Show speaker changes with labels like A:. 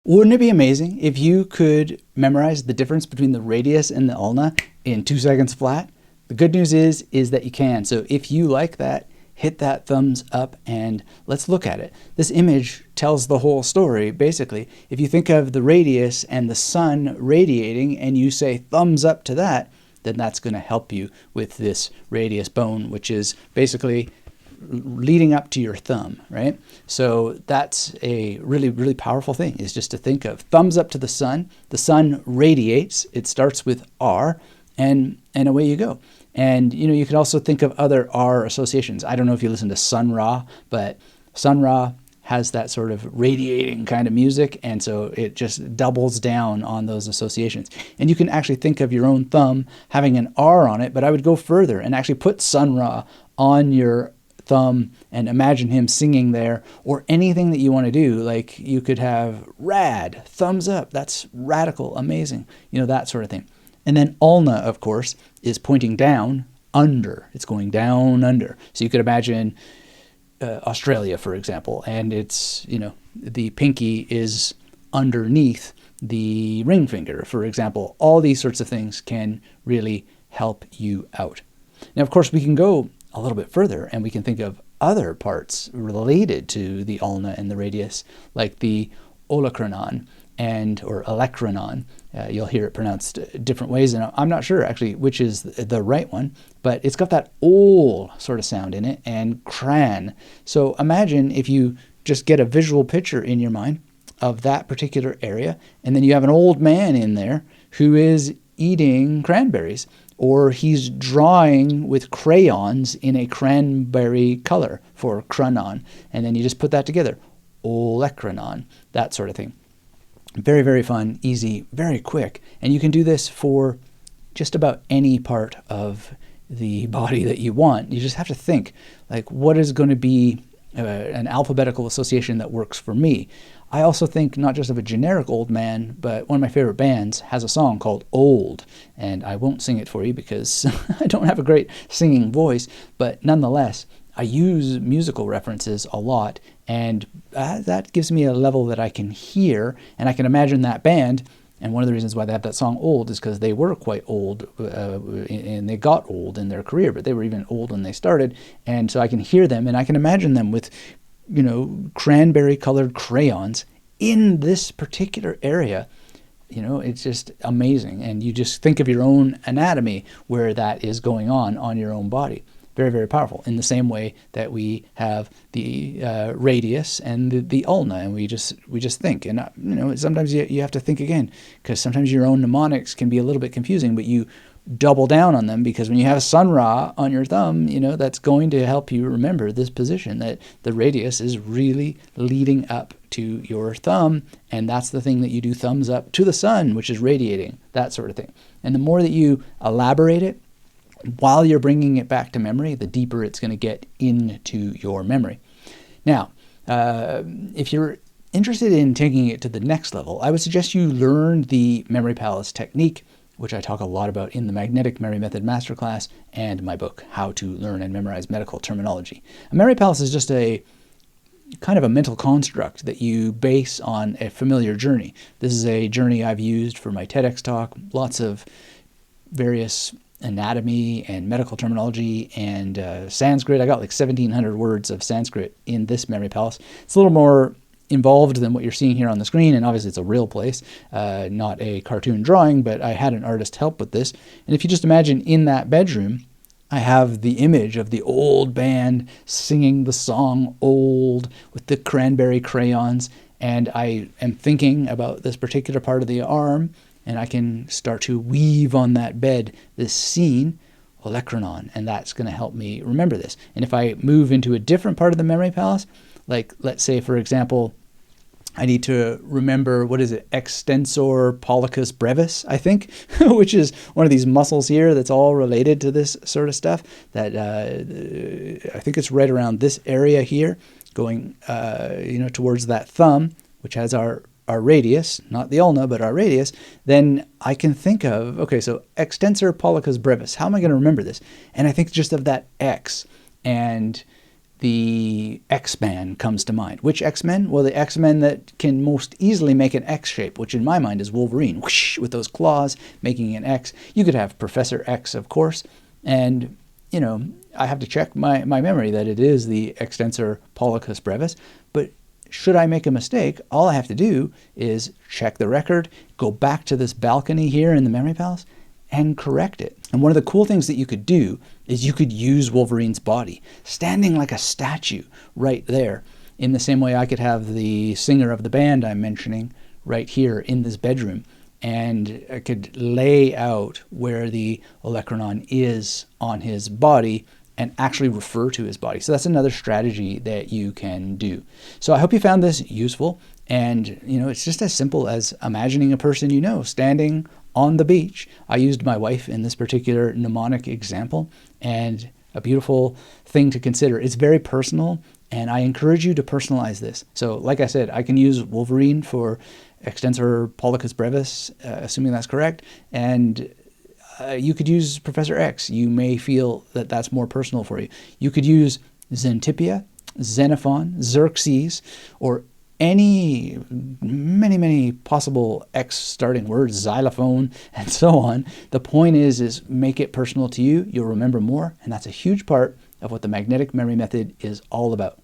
A: Wouldn't it be amazing if you could memorize the difference between the radius and the ulna in 2 seconds flat? The good news is that you can. So if you like that, hit that thumbs up and let's look at it. This image tells the whole story, basically. If you think of the radius and the sun radiating and you say thumbs up to that, then that's going to help you with this radius bone, which is basically leading up to your thumb, right? So that's a really, really powerful thing, is just to think of thumbs up to the sun. The sun radiates. It starts with R, and away you go. And you can also think of other R associations. I don't know if you listen to Sun Ra, but Sun Ra has that sort of radiating kind of music, and so it just doubles down on those associations. And you can actually think of your own thumb having an R on it, but I would go further and actually put Sun Ra on your thumb and imagine him singing there, or anything that you want to do. Like you could have rad, thumbs up, that's radical, amazing, that sort of thing. And then ulna, of course, is pointing down, under. It's going down, under. So you could imagine Australia, for example, and it's, the pinky is underneath the ring finger, for example. All these sorts of things can really help you out. Now, of course, we can go a little bit further and we can think of other parts related to the ulna and the radius, like the olecranon or olecranon. You'll hear it pronounced different ways, and I'm not sure actually which is the right one, but it's got that ol sort of sound in it, and cran. So imagine if you just get a visual picture in your mind of that particular area, and then you have an old man in there who is eating cranberries, or he's drawing with crayons in a cranberry color for cranon, and then you just put that together, olecranon, that sort of thing. Very, very fun, easy, very quick, and you can do this for just about any part of the body that you want. You just have to think, like, what is going to be an alphabetical association that works for me. I also think not just of a generic old man, but one of my favorite bands has a song called Old, and I won't sing it for you because I don't have a great singing voice, but nonetheless, I use musical references a lot, and that gives me a level that I can hear, and I can imagine that band. And one of the reasons why they have that song Old is because they were quite old, and they got old in their career, but they were even old when they started. And so I can hear them, and I can imagine them with, cranberry-colored crayons in this particular area. It's just amazing. And you just think of your own anatomy where that is going on your own body. Very, very powerful. In the same way that we have the radius and the ulna, and we just think. And sometimes you have to think again, because sometimes your own mnemonics can be a little bit confusing, but you double down on them, because when you have Sun Ra on your thumb, that's going to help you remember this position, that the radius is really leading up to your thumb, and that's the thing that you do thumbs up to the sun, which is radiating, that sort of thing. And the more that you elaborate it, while you're bringing it back to memory, the deeper it's going to get into your memory. Now, if you're interested in taking it to the next level, I would suggest you learn the Memory Palace technique, which I talk a lot about in the Magnetic Memory Method Masterclass and my book, How to Learn and Memorize Medical Terminology. A Memory Palace is just a kind of a mental construct that you base on a familiar journey. This is a journey I've used for my TEDx talk, lots of various anatomy and medical terminology and Sanskrit. I got like 1,700 words of Sanskrit in this Memory Palace. It's a little more involved than what you're seeing here on the screen, and obviously it's a real place, not a cartoon drawing, but I had an artist help with this. And if you just imagine in that bedroom, I have the image of the old band singing the song Old with the cranberry crayons, and I am thinking about this particular part of the arm, and I can start to weave on that bed this scene, olecranon, and that's going to help me remember this. And if I move into a different part of the Memory Palace, like let's say, for example, I need to remember, extensor pollicis brevis, I think, which is one of these muscles here that's all related to this sort of stuff, that I think it's right around this area here, going towards that thumb, which has our radius, not the ulna, but our radius. Then I can think of, so extensor pollicis brevis. How am I going to remember this? And I think just of that X, and the X-Men comes to mind. Which X-Men? Well, the X-Men that can most easily make an X shape, which in my mind is Wolverine, whoosh, with those claws making an X. You could have Professor X, of course, and, you know, I have to check my memory that it is the extensor pollicis brevis, but should I make a mistake, all I have to do is check the record, go back to this balcony here in the Memory Palace, and correct it. And one of the cool things that you could do is you could use Wolverine's body, standing like a statue right there, in the same way I could have the singer of the band I'm mentioning right here in this bedroom, and I could lay out where the olecranon is on his body and actually refer to his body. So that's another strategy that you can do. So I hope you found this useful, and you know, it's just as simple as imagining a person you know standing on the beach. I used my wife in this particular mnemonic example, and a beautiful thing to consider. It's very personal, and I encourage you to personalize this. So like I said, I can use Wolverine for extensor pollicis brevis, assuming that's correct, and you could use Professor X. You may feel that that's more personal for you. You could use Xanthippia, Xenophon, Xerxes, or many possible X starting words, xylophone, and so on. The point is make it personal to you. You'll remember more, and that's a huge part of what the magnetic memory method is all about.